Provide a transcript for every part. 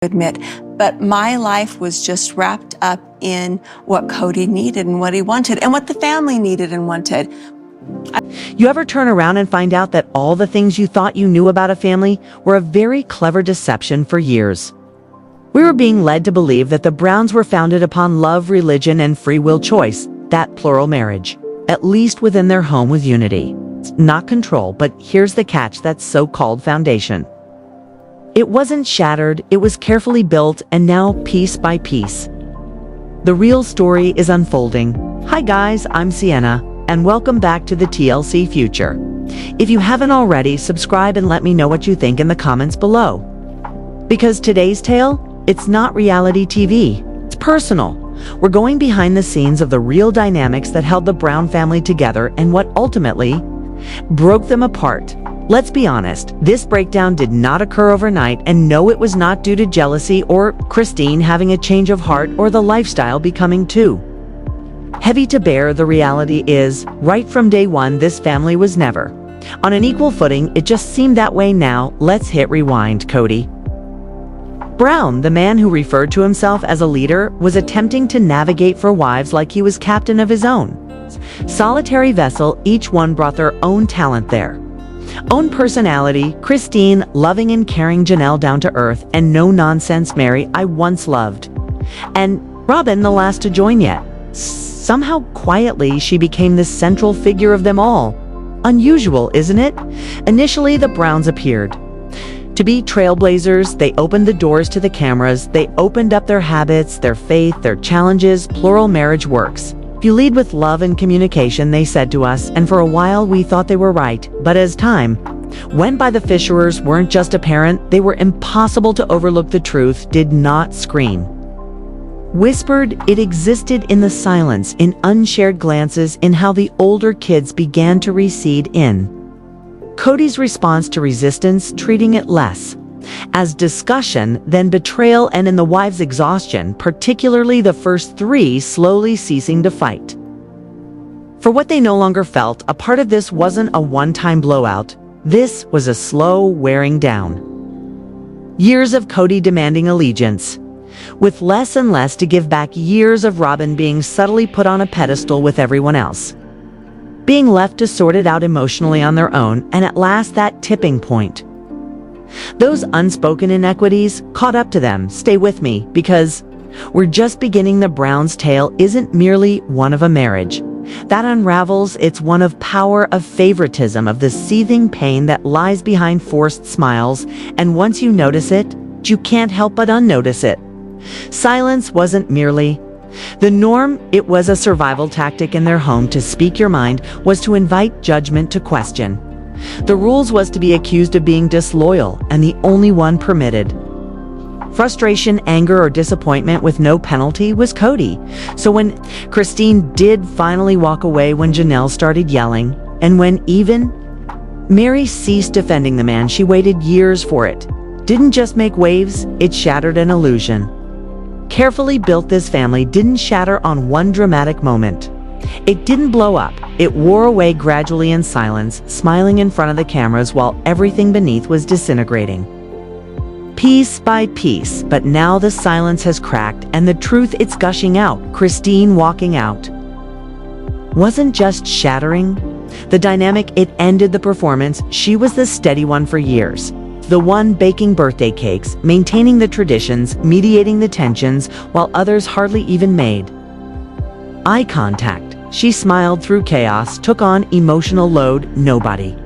admit, but my life was just wrapped up in what Kody needed and what he wanted and what the family needed and wanted. You ever turn around and find out that all the things you thought you knew about a family were a very clever deception for years? We were being led to believe that the Browns were founded upon love, religion, and free will choice, that plural marriage, at least within their home with unity. Not control, but here's the catch, that so-called foundation. It wasn't shattered, it was carefully built, and now piece by piece, the real story is unfolding. Hi guys, I'm Sienna, and welcome back to the TLC Future. If you haven't already, subscribe and let me know what you think in the comments below. Because today's tale, it's not reality TV, it's personal. We're going behind the scenes of the real dynamics that held the Brown family together and what ultimately broke them apart. Let's be honest, this breakdown did not occur overnight, and no, it was not due to jealousy or Christine having a change of heart or the lifestyle becoming too heavy to bear. The reality is, right from day one, this family was never on an equal footing. It just seemed that way. Now, let's hit rewind. Kody Brown, the man who referred to himself as a leader, was attempting to navigate for wives like he was captain of his own solitary vessel. Each one brought their own talent, their own personality. Christine, loving and caring; Janelle, down to earth and no nonsense; Meri, I once loved; and Robyn, the last to join yet. Somehow, quietly, she became the central figure of them all. Unusual, isn't it? Initially, the Browns appeared to be trailblazers. They opened the doors to the cameras. They opened up their habits, their faith, their challenges. Plural marriage works if you lead with love and communication, they said to us, and for a while we thought they were right. But as time went by, the fissures weren't just apparent, they were impossible to overlook. The truth did not scream whispered, it existed in the silence, in unshared glances, in how the older kids began to recede in Kody's response to resistance, treating it less as discussion than betrayal, and in the wives' exhaustion, particularly the first three, slowly ceasing to fight for what they no longer felt. A part of this wasn't a one-time blowout. This was a slow wearing down. Years of Kody demanding allegiance, with less and less to give back. Years of Robyn being subtly put on a pedestal, with everyone else being left to sort it out emotionally on their own. And at last, that tipping point. Those unspoken inequities caught up to them. Stay with me, because we're just beginning. The Browns' tale isn't merely one of a marriage that unravels. It's one of power, of favoritism, of the seething pain that lies behind forced smiles. And once you notice it, you can't help but unnotice it. Silence wasn't merely the norm, it was a survival tactic in their home. To speak your mind was to invite judgment, to question the rules was to be accused of being disloyal, and the only one permitted frustration, anger, or disappointment with no penalty was Kody. So when Christine did finally walk away, when Janelle started yelling, and when even Meri ceased defending the man she waited years for, it didn't just make waves, it shattered an illusion. Carefully built, this family didn't shatter on one dramatic moment. It didn't blow up. It wore away gradually in silence, smiling in front of the cameras while everything beneath was disintegrating, piece by piece. But now the silence has cracked, and the truth, it's gushing out. Christine walking out wasn't just shattering the dynamic, it ended the performance. She was the steady one for years, the one baking birthday cakes, maintaining the traditions, mediating the tensions, while others hardly even made eye contact. She smiled through chaos, took on emotional load nobody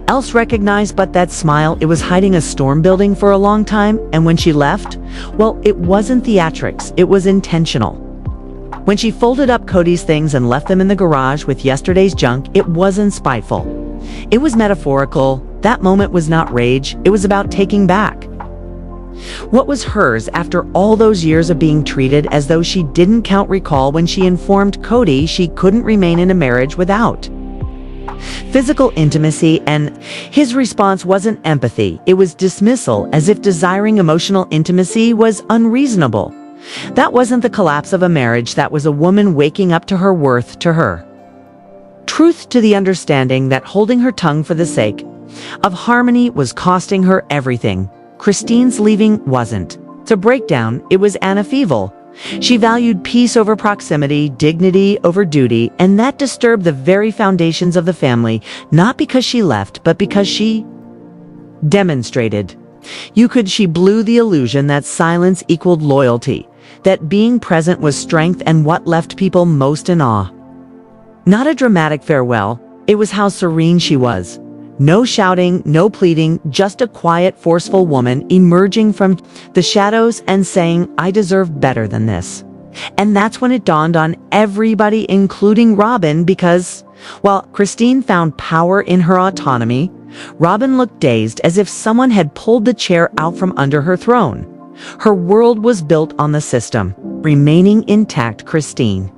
else recognized. But that smile, it was hiding a storm building for a long time. And when she left, well, it wasn't theatrics, it was intentional. When she folded up Kody's things and left them in the garage with yesterday's junk, it wasn't spiteful, it was metaphorical. That moment was not rage, it was about taking back what was hers after all those years of being treated as though she didn't count. Recall when she informed Kody she couldn't remain in a marriage without physical intimacy, and his response wasn't empathy, it was dismissal, as if desiring emotional intimacy was unreasonable. That wasn't the collapse of a marriage, that was a woman waking up to her worth, to her truth, to the understanding that holding her tongue for the sake of harmony was costing her everything. Christine's leaving wasn't To break down, it was Anna Fievel. She valued peace over proximity, dignity over duty, and that disturbed the very foundations of the family, not because she left, but because she demonstrated. She blew the illusion that silence equaled loyalty, that being present was strength and what left people most in awe. Not a dramatic farewell, it was how serene she was. No shouting, no pleading, just a quiet, forceful woman emerging from the shadows and saying, "I deserve better than this." And that's when it dawned on everybody, including Robyn, because, while Christine found power in her autonomy, Robyn looked dazed, as if someone had pulled the chair out from under her throne. Her world was built on the system, remaining intact. Christine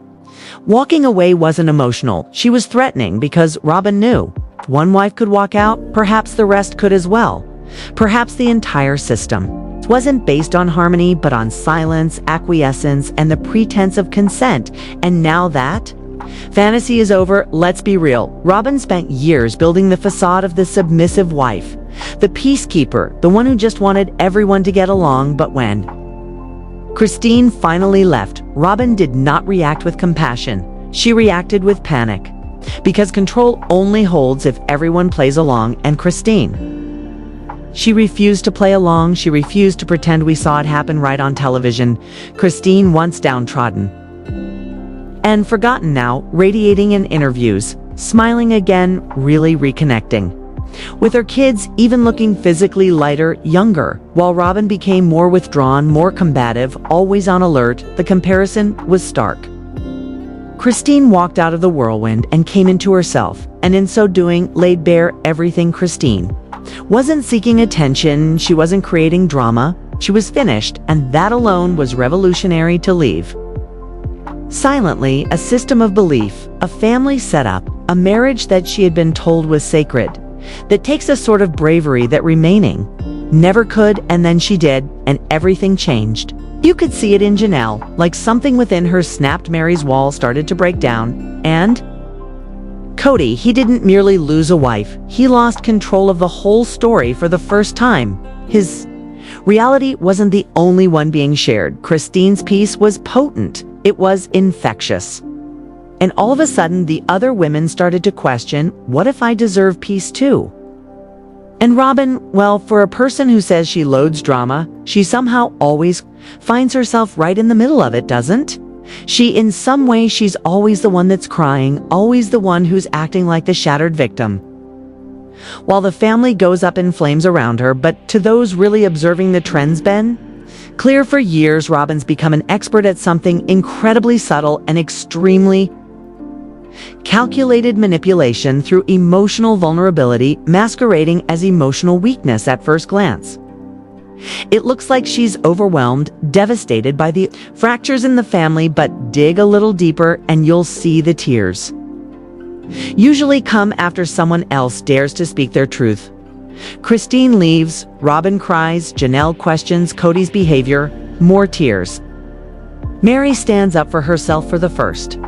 walking away wasn't emotional, she was threatening, because Robyn knew. One wife could walk out, perhaps the rest could as well. Perhaps the entire system. It wasn't based on harmony, but on silence, acquiescence, and the pretense of consent. And now that fantasy is over, let's be real. Robyn spent years building the facade of the submissive wife, the peacekeeper, the one who just wanted everyone to get along. But when Christine finally left, Robyn did not react with compassion. She reacted with panic. Because control only holds if everyone plays along, and she refused to play along. She refused to pretend we saw it happen right on television. Christine, once downtrodden and forgotten, now radiating in interviews, smiling again, really reconnecting with her kids, even looking physically lighter, younger. While Robyn became more withdrawn, more combative, always on alert, the comparison was stark. Christine walked out of the whirlwind and came into herself, and in so doing laid bare everything. Christine wasn't seeking attention, she wasn't creating drama, she was finished, and that alone was revolutionary to leave. Silently, a system of belief, a family set up, a marriage that she had been told was sacred, that takes a sort of bravery that remaining never could, and then she did, and everything changed. You could see it in Janelle, like something within her snapped. Meri's wall started to break down, and Kody, he didn't merely lose a wife, he lost control of the whole story for the first time. His reality wasn't the only one being shared. Christine's peace was potent, it was infectious. And all of a sudden, the other women started to question, what if I deserve peace too? And Robyn, well, for a person who says she loathes drama, she somehow always finds herself right in the middle of it, doesn't she? In some way, she's always the one that's crying, always the one who's acting like the shattered victim, while the family goes up in flames around her. But to those really observing the trends, clear for years, Robyn's become an expert at something incredibly subtle and extremely calculated: manipulation through emotional vulnerability, masquerading as emotional weakness at first glance. It looks like she's overwhelmed, devastated by the fractures in the family, but dig a little deeper and you'll see the tears usually come after someone else dares to speak their truth. Christine leaves, Robyn cries, Janelle questions Kody's behavior, more tears. Meri stands up for herself for the first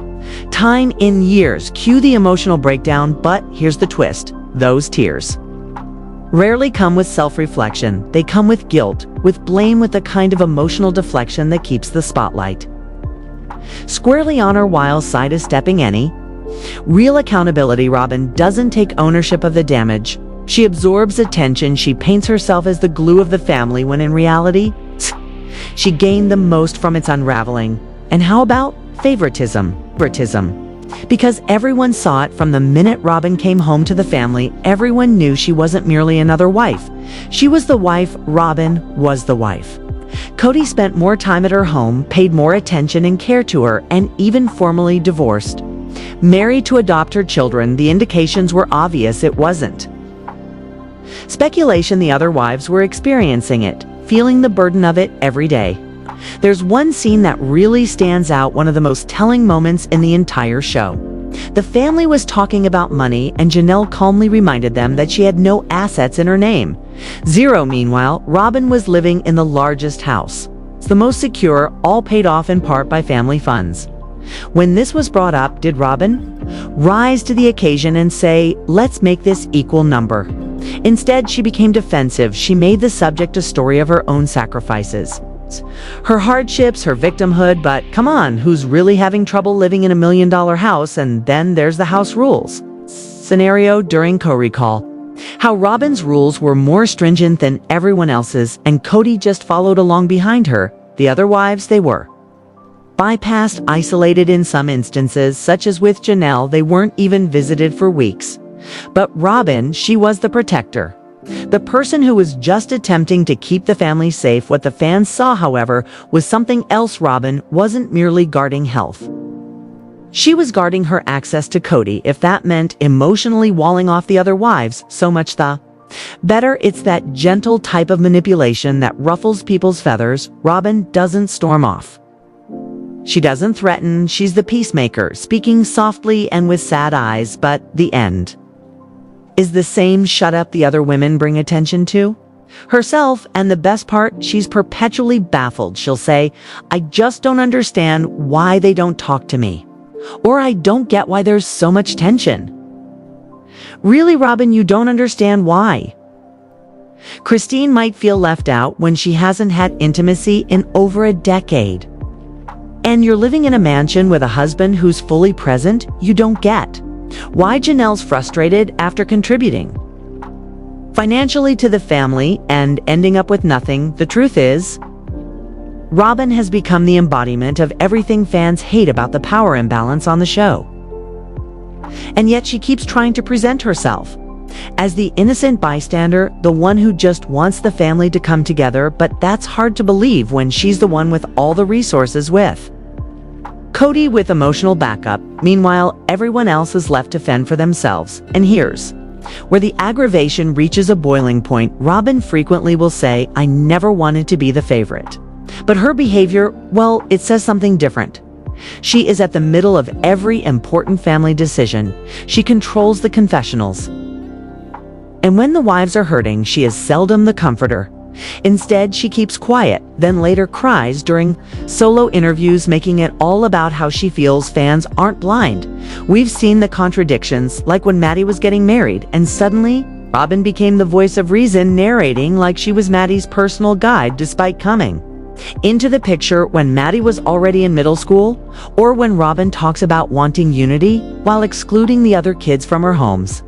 time in years. Cue the emotional breakdown, but here's the twist. Those tears rarely come with self-reflection. They come with guilt, with blame, with the kind of emotional deflection that keeps the spotlight squarely on her while sidestepping any real accountability. Robyn doesn't take ownership of the damage. She absorbs attention. She paints herself as the glue of the family, when in reality, she gained the most from its unraveling. And how about favoritism? Because everyone saw it from the minute Robyn came home to the family. Everyone knew she wasn't merely another wife. She was the wife. Robyn was the wife. Kody spent more time at her home, paid more attention and care to her, and even formally divorced Meri to adopt her children. The indications were obvious it wasn't speculation. The other wives were experiencing it, feeling the burden of it every day. There's one scene that really stands out, one of the most telling moments in the entire show. The family was talking about money, and Janelle calmly reminded them that she had no assets in her name. Zero. Meanwhile, Robyn was living in the largest house. It's the most secure, all paid off in part by family funds. When this was brought up, did Robyn rise to the occasion and say, let's make this equal number? Instead, she became defensive. She made the subject a story of her own sacrifices. Her hardships, her victimhood, but come on, who's really having trouble living in $1 million house? And then there's the house rules scenario during co-recall. How Robyn's rules were more stringent than everyone else's, and Kody just followed along behind her. The other wives, they were bypassed, isolated in some instances, such as with Janelle. They weren't even visited for weeks. But Robyn, she was the protector. The person who was just attempting to keep the family safe. What the fans saw, however, was something else. Robyn wasn't merely guarding health. She was guarding her access to Kody. If that meant emotionally walling off the other wives, so much the better. It's that gentle type of manipulation that ruffles people's feathers. Robyn doesn't storm off. She doesn't threaten. She's the peacemaker, speaking softly and with sad eyes, but the end is the same. Shut up, the other women bring attention to herself, and the best part, she's perpetually baffled. She'll say, I just don't understand why they don't talk to me, or I don't get why there's so much tension. Really, Robyn, you don't understand why? Christine might feel left out when she hasn't had intimacy in over a decade. And you're living in a mansion with a husband who's fully present. You don't get why Janelle's frustrated after contributing financially to the family and ending up with nothing. The truth is, Robyn has become the embodiment of everything fans hate about the power imbalance on the show. And yet she keeps trying to present herself as the innocent bystander, the one who just wants the family to come together. But that's hard to believe when she's the one with all the resources, with Kody with emotional backup. Meanwhile, everyone else is left to fend for themselves. And here's where the aggravation reaches a boiling point. Robyn frequently will say, I never wanted to be the favorite. But her behavior, well, it says something different. She is at the middle of every important family decision. She controls the confessionals. And when the wives are hurting, she is seldom the comforter. Instead, she keeps quiet, then later cries during solo interviews, making it all about how she feels. Fans aren't blind. We've seen the contradictions, like when Maddie was getting married, and suddenly, Robyn became the voice of reason, narrating like she was Maddie's personal guide, despite coming into the picture when Maddie was already in middle school, or when Robyn talks about wanting unity while excluding the other kids from her homes.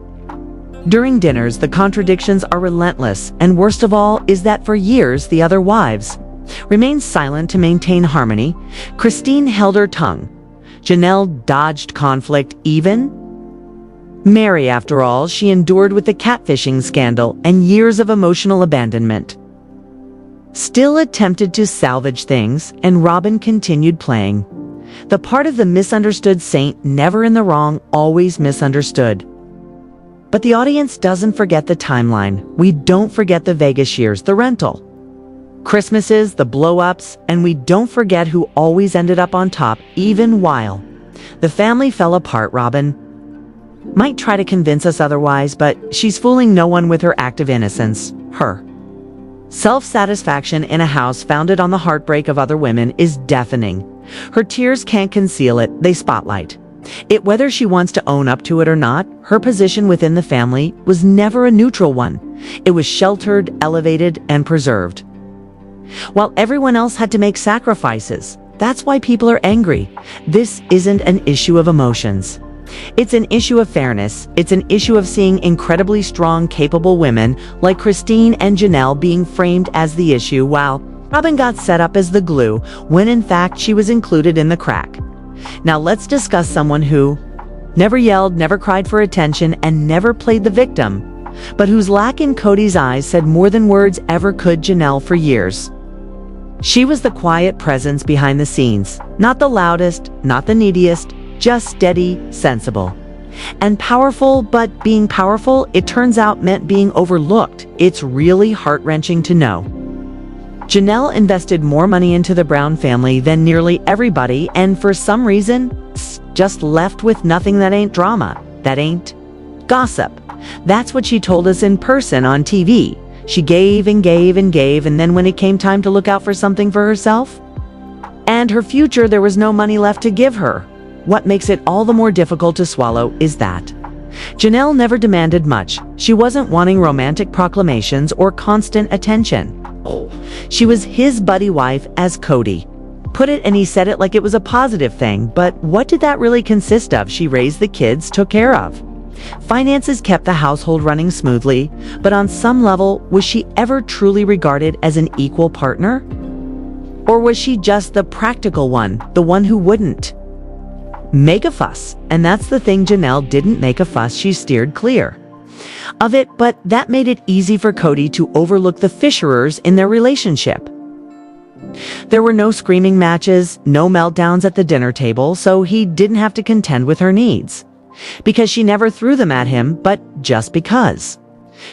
During dinners, the contradictions are relentless, and worst of all is that for years the other wives remained silent to maintain harmony. Christine held her tongue. Janelle dodged conflict. Even Meri, after all, she endured with the catfishing scandal and years of emotional abandonment, still attempted to salvage things, and Robyn continued playing the part of the misunderstood saint, never in the wrong, always misunderstood. But the audience doesn't forget the timeline. We don't forget the Vegas years, the rental Christmases, the blow-ups, and we don't forget who always ended up on top, even while the family fell apart. Robyn might try to convince us otherwise, but she's fooling no one with her act of innocence. Her self-satisfaction in a house founded on the heartbreak of other women is deafening. Her tears can't conceal it, they spotlight it. Whether she wants to own up to it or not, her position within the family was never a neutral one. It was sheltered, elevated, and preserved, while everyone else had to make sacrifices. That's why people are angry. This isn't an issue of emotions. It's an issue of fairness. It's an issue of seeing incredibly strong, capable women like Christine and Janelle being framed as the issue, while Robyn got set up as the glue, when in fact she was included in the crack. Now let's discuss someone who never yelled, never cried for attention, and never played the victim, but whose lack in Kody's eyes said more than words ever could. Janelle. For years, she was the quiet presence behind the scenes. Not the loudest, not the neediest, just steady, sensible, and powerful. But being powerful, it turns out, meant being overlooked. It's really heart-wrenching to know Janelle invested more money into the Brown family than nearly everybody, and for some reason, just left with nothing. That ain't drama. That ain't gossip. That's what she told us in person on TV. She gave and gave and gave, and then when it came time to look out for something for herself and her future, there was no money left to give her. What makes it all the more difficult to swallow is that Janelle never demanded much. She wasn't wanting romantic proclamations or constant attention. She was his buddy wife as Kody. Put it and he said it like it was a positive thing, but what did that really consist of? She raised the kids, took care of. Finances kept the household running smoothly, but on some level, was she ever truly regarded as an equal partner? Or was she just the practical one, the one who wouldn't make a fuss? And that's the thing, Janelle didn't make a fuss, she steered clear of it, but that made it easy for Kody to overlook the fissurers in their relationship. There were no screaming matches, no meltdowns at the dinner table, so he didn't have to contend with her needs. Because she never threw them at him, but just because.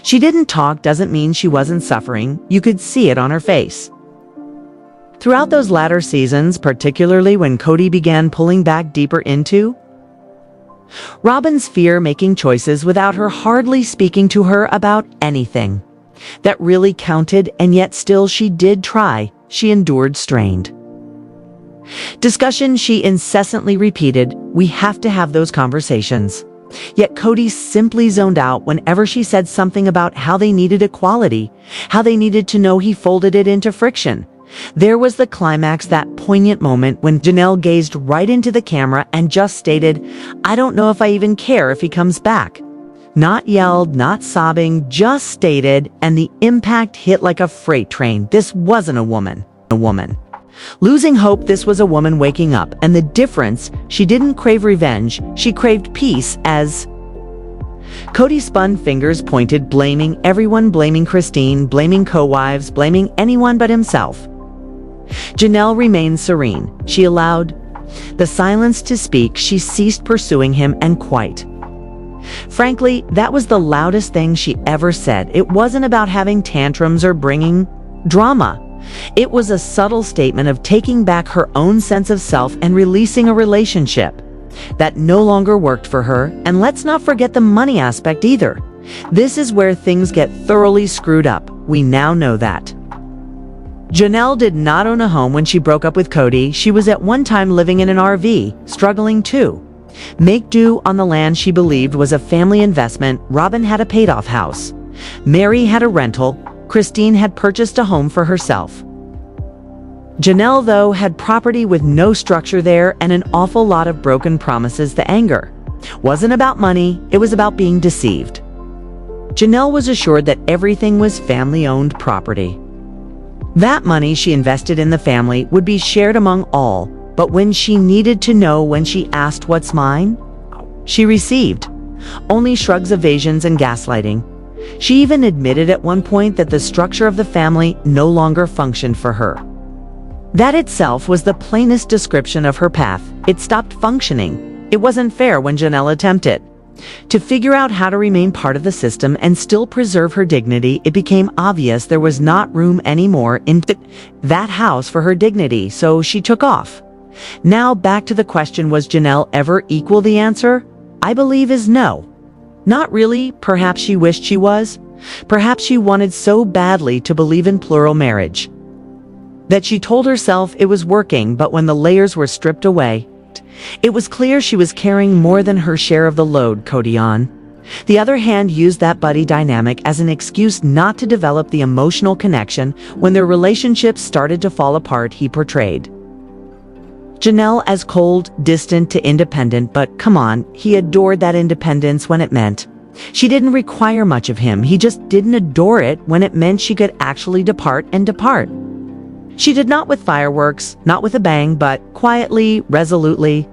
She didn't talk doesn't mean she wasn't suffering. You could see it on her face. Throughout those latter seasons, particularly when Kody began pulling back deeper into Robyn's fear, making choices without her hardly speaking to her about anything that really counted, and yet still she did try. She endured strained discussion. She incessantly repeated, "We have to have those conversations." Yet Kody simply zoned out whenever she said something about how they needed equality, how they needed to know he folded it into friction. There was the climax, that poignant moment when Janelle gazed right into the camera and just stated, "I don't know if I even care if he comes back." Not yelled, not sobbing, just stated, and the impact hit like a freight train. This wasn't a woman losing hope, this was a woman waking up, and the difference, she didn't crave revenge, she craved peace. As Kody spun, fingers pointed, blaming everyone, blaming Christine, blaming co-wives, blaming anyone but himself. Janelle remained serene. She allowed the silence to speak. She ceased pursuing him, and quite frankly, that was the loudest thing she ever said. It wasn't about having tantrums or bringing drama. It was a subtle statement of taking back her own sense of self and releasing a relationship that no longer worked for her. And let's not forget the money aspect either. This is where things get thoroughly screwed up. We now know that. Janelle did not own a home when she broke up with Kody. She was at one time living in an RV, struggling to make do on the land she believed was a family investment. Robyn had a paid-off house. Meri had a rental. Christine had purchased a home for herself. Janelle, though, had property with no structure there and an awful lot of broken promises. The anger wasn't about money, it was about being deceived. Janelle was assured that everything was family-owned property. That money she invested in the family would be shared among all, but when she needed to know, when she asked, "What's mine?" she received only shrugs, evasions, and gaslighting. She even admitted at one point that the structure of the family no longer functioned for her. That itself was the plainest description of her path. It stopped functioning. It wasn't fair when Janelle attempted to figure out how to remain part of the system and still preserve her dignity. It became obvious there was not room anymore in that house for her dignity, so she took off. Now back to the question, was Janelle ever equal? The answer, I believe, is no. Not really. Perhaps she wished she was. Perhaps she wanted so badly to believe in plural marriage that she told herself it was working, but when the layers were stripped away, it was clear she was carrying more than her share of the load. Kody, on the other hand, used that buddy dynamic as an excuse not to develop the emotional connection when their relationship started to fall apart. He portrayed Janelle as cold, distant to independent, but come on, he adored that independence when it meant she didn't require much of him. He just didn't adore it when it meant she could actually depart and depart. She did not with fireworks, not with a bang, but quietly, resolutely.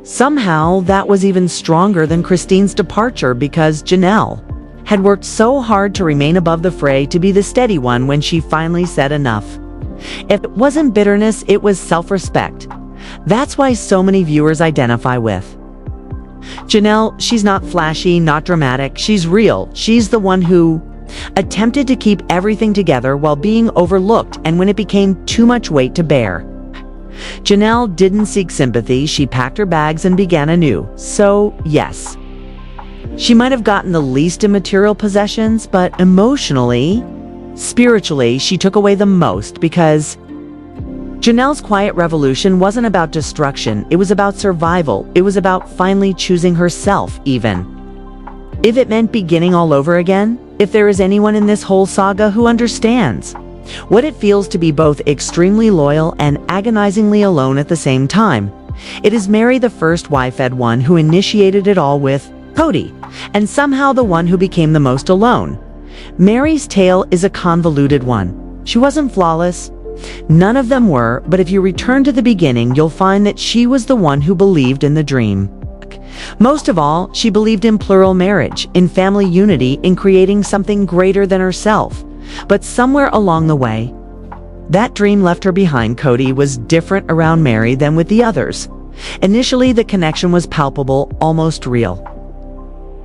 Somehow, that was even stronger than Christine's departure, because Janelle had worked so hard to remain above the fray, to be the steady one when she finally said enough. If it wasn't bitterness, it was self-respect. That's why so many viewers identify with Janelle. She's not flashy, not dramatic. She's real. She's the one who attempted to keep everything together while being overlooked, and when it became too much weight to bear, Janelle didn't seek sympathy. She packed her bags and began anew. So, yes, she might have gotten the least in material possessions, but emotionally, spiritually, she took away the most, because Janelle's quiet revolution wasn't about destruction. It was about survival. It was about finally choosing herself, even if it meant beginning all over again. If there is anyone in this whole saga who understands what it feels to be both extremely loyal and agonizingly alone at the same time. It is Meri, the first wife, Ed one, who initiated it all with Kody, and somehow the one who became the most alone. Meri's tale is a convoluted one. She wasn't flawless. None of them were, but if you return to the beginning, you'll find that she was the one who believed in the dream. Most of all, she believed in plural marriage, in family unity, in creating something greater than herself. But somewhere along the way, that dream left her behind. Kody was different around Meri than with the others. Initially, the connection was palpable, almost real.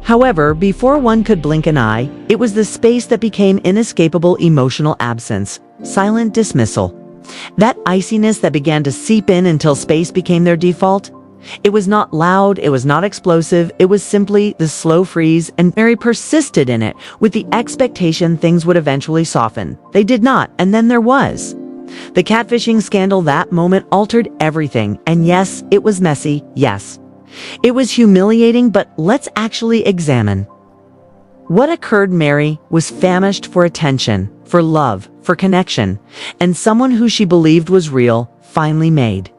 However, before one could blink an eye, it was the space that became inescapable emotional absence, silent dismissal. That iciness that began to seep in until space became their default. It was not loud, it was not explosive, it was simply the slow freeze, and Meri persisted in it with the expectation things would eventually soften. They did not, and then there was. The catfishing scandal. That moment altered everything, and yes, it was messy, yes. It was humiliating, but let's actually examine. What occurred. Meri was famished for attention, for love, for connection, and someone who she believed was real finally made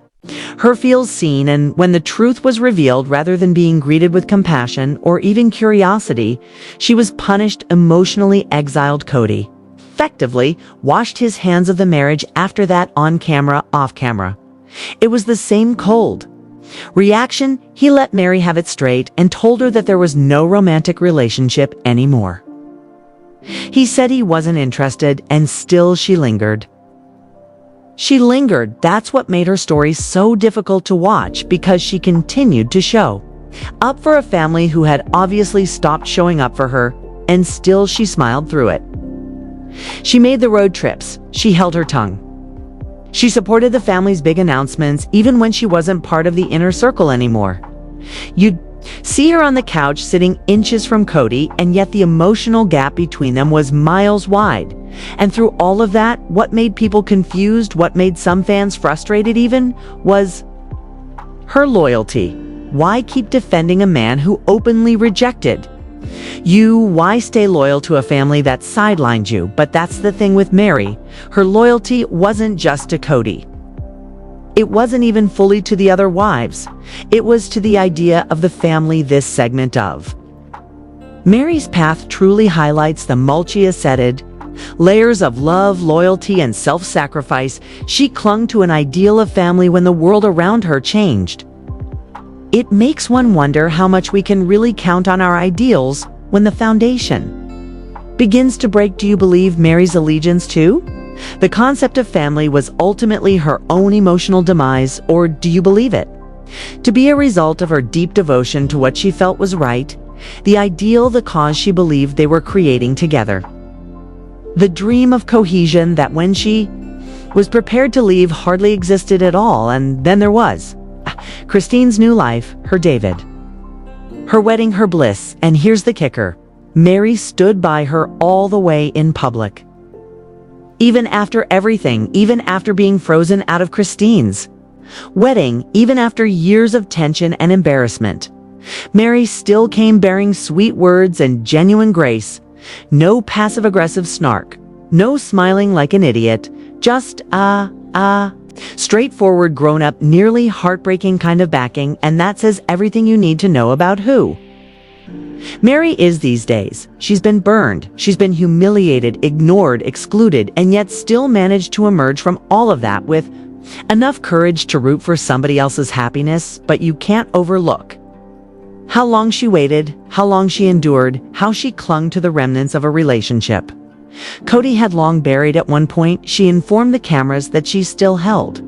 her feel seen, and when the truth was revealed, rather than being greeted with compassion or even curiosity, she was punished, emotionally exiled. Kody effectively washed his hands of the marriage after that, on camera, off camera. It was the same cold reaction. He let Meri have it straight and told her that there was no romantic relationship anymore. He said he wasn't interested, and still she lingered. She lingered. That's what made her story so difficult to watch, because she continued to show up for a family who had obviously stopped showing up for her, and still she smiled through it. She made the road trips. She held her tongue. She supported the family's big announcements, even when she wasn't part of the inner circle anymore. You'd see her on the couch sitting inches from Kody, and yet the emotional gap between them was miles wide. And through all of that, what made people confused, what made some fans frustrated even, was her loyalty. Why keep defending a man who openly rejected you? Why stay loyal to a family that sidelined you? But that's the thing with Meri. Her loyalty wasn't just to Kody. It wasn't even fully to the other wives. It was to the idea of the family this segment of Meri's path truly highlights the multi-faceted layers of love, loyalty, and self-sacrifice. She clung to an ideal of family when the world around her changed. It makes one wonder how much we can really count on our ideals when the foundation begins to break. Do you believe Meri's allegiance to the concept of family was ultimately her own emotional demise, or do you believe it to be a result of her deep devotion to what she felt was right, the ideal, the cause she believed they were creating together? The dream of cohesion that, when she was prepared to leave, hardly existed at all. And then there was Christine's new life, her David, her wedding, her bliss. And here's the kicker. Meri stood by her all the way in public. Even after everything, even after being frozen out of Christine's wedding, even after years of tension and embarrassment, Meri still came bearing sweet words and genuine grace. No passive-aggressive snark, no smiling like an idiot, just straightforward, grown-up, nearly heartbreaking kind of backing, and that says everything you need to know about who Meri is these days. She's been burned, she's been humiliated, ignored, excluded, and yet still managed to emerge from all of that with enough courage to root for somebody else's happiness. But you can't overlook how long she waited, how long she endured, how she clung to the remnants of a relationship Kody had long buried. At one point, she informed the cameras that she still held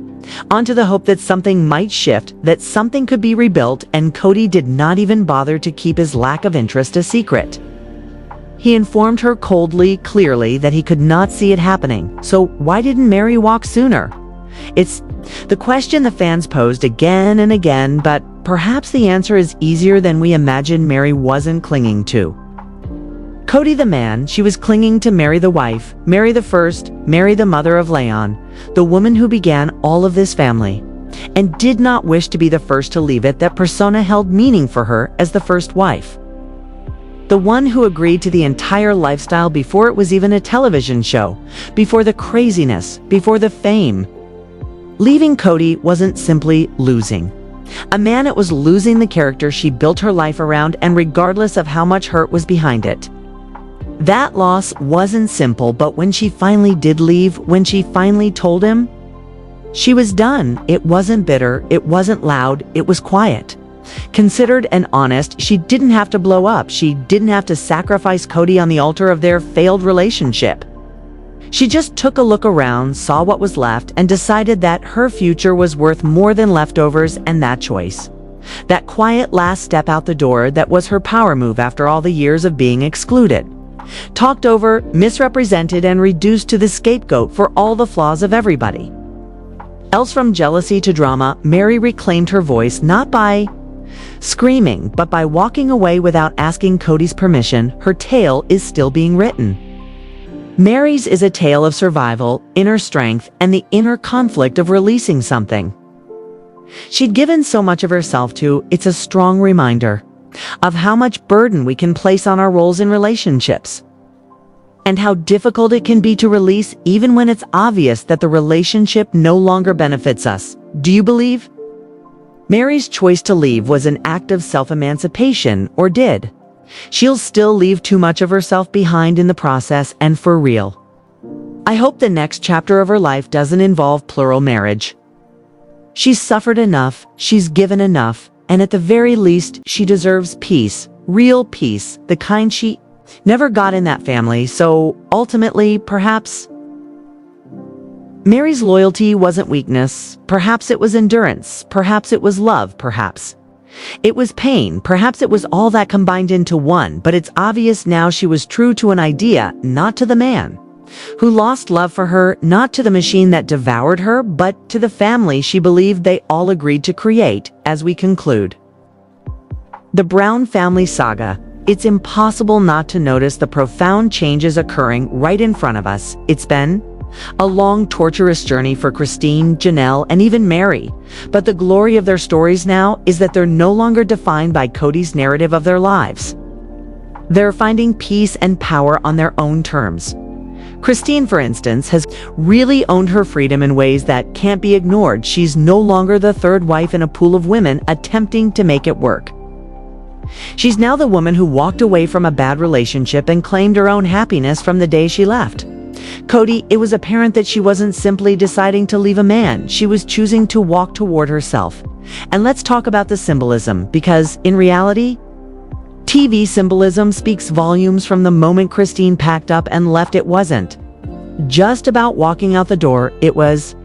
onto the hope that something might shift, that something could be rebuilt, and Kody did not even bother to keep his lack of interest a secret. He informed her coldly, clearly, that he could not see it happening. So why didn't Meri walk sooner? It's the question the fans posed again and again, but perhaps the answer is easier than we imagine. Meri wasn't clinging to Kody the man. She was clinging to Meri the wife, Meri the first, Meri the mother of Leon, the woman who began all of this family, and did not wish to be the first to leave it. That persona held meaning for her as the first wife. The one who agreed to the entire lifestyle before it was even a television show, before the craziness, before the fame. Leaving Kody wasn't simply losing. It was losing the character she built her life around, and regardless of how much hurt was behind it. That loss wasn't simple, but when she finally did leave, when she finally told him, she was done. It wasn't bitter, it wasn't loud, it was quiet. Considered and honest, she didn't have to blow up. She didn't have to sacrifice Kody on the altar of their failed relationship. She just took a look around, saw what was left, and decided that her future was worth more than leftovers, and that choice. That quiet last step out the door that was her power move after all the years of being excluded. Talked over, misrepresented, and reduced to the scapegoat for all the flaws of everybody. Else from jealousy to drama, Meri reclaimed her voice not by screaming, but by walking away without asking Kody's permission. Her tale is still being written. Meri's is a tale of survival, inner strength, and the inner conflict of releasing something she'd given so much of herself to. It's a strong reminder of how much burden we can place on our roles in relationships, and how difficult it can be to release even when it's obvious that the relationship no longer benefits us. Do you believe Meri's choice to leave was an act of self-emancipation, or did she'll still leave too much of herself behind in the process, and for real? I hope the next chapter of her life doesn't involve plural marriage. She's suffered enough, she's given enough, and at the very least, she deserves peace, real peace, the kind she never got in that family. So ultimately, perhaps Meri's loyalty wasn't weakness. Perhaps it was endurance. Perhaps it was love. Perhaps it was pain. Perhaps it was all that combined into one. But it's obvious now she was true to an idea, not to the man who lost love for her, not to the machine that devoured her, but to the family she believed they all agreed to create. As we conclude the Brown family saga, it's impossible not to notice the profound changes occurring right in front of us. It's been a long, torturous journey for Christine, Janelle, and even Meri. But the glory of their stories now is that they're no longer defined by Kody's narrative of their lives. They're finding peace and power on their own terms. Christine, for instance, has really owned her freedom in ways that can't be ignored. She's no longer the third wife in a pool of women attempting to make it work. She's now the woman who walked away from a bad relationship and claimed her own happiness from the day she left. Kody, it was apparent that she wasn't simply deciding to leave a man. She was choosing to walk toward herself. And let's talk about the symbolism, because in reality, TV symbolism speaks volumes. From the moment Christine packed up and left, it wasn't just about walking out the door. It was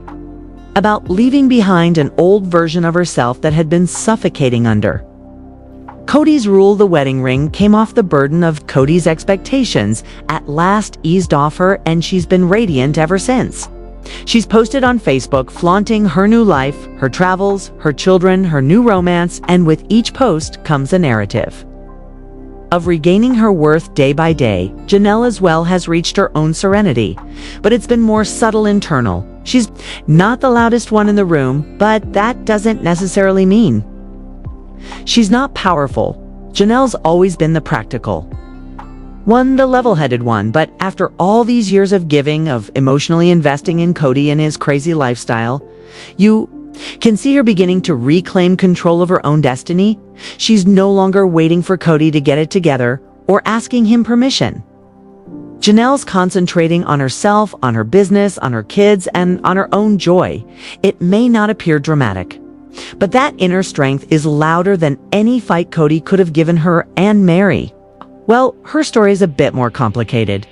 about leaving behind an old version of herself that had been suffocating under Kody's rule. The wedding ring came off. The burden of Kody's expectations at last eased off her, and she's been radiant ever since. She's posted on Facebook flaunting her new life, her travels, her children, her new romance, and with each post comes a narrative of regaining her worth day by day. Janelle as well has reached her own serenity, but it's been more subtle, internal. She's not the loudest one in the room, but that doesn't necessarily mean she's not powerful. Janelle's always been the practical one, the level-headed one, but after all these years of giving, of emotionally investing in Kody and his crazy lifestyle, you can see her beginning to reclaim control of her own destiny. She's no longer waiting for Kody to get it together or asking him permission. Janelle's concentrating on herself, on her business, on her kids, and on her own joy. It may not appear dramatic, but that inner strength is louder than any fight Kody could have given her. And Meri, well, her story is a bit more complicated.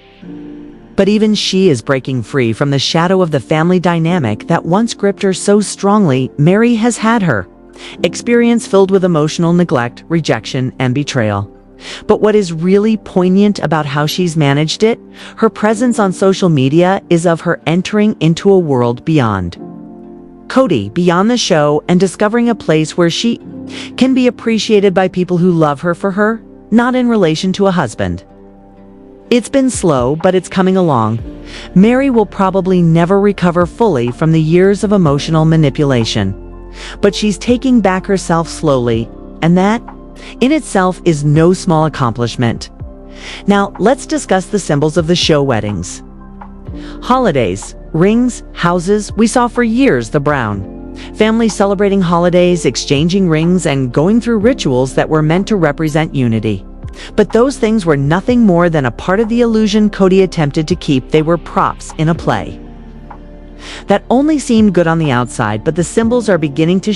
But even she is breaking free from the shadow of the family dynamic that once gripped her so strongly. Meri has had her experience filled with emotional neglect, rejection, and betrayal. But what is really poignant about how she's managed it, her presence on social media, is of her entering into a world beyond Kody, beyond the show, and discovering a place where she can be appreciated by people who love her for her, not in relation to a husband. It's been slow, but it's coming along. Meri will probably never recover fully from the years of emotional manipulation, but she's taking back herself slowly, and that in itself is no small accomplishment. Now, let's discuss the symbols of the show weddings. Holidays, rings, houses, we saw for years the brown. Families celebrating holidays, exchanging rings, and going through rituals that were meant to represent unity. But those things were nothing more than a part of the illusion Kody attempted to keep. They were props in a play that only seemed good on the outside, but the symbols are beginning to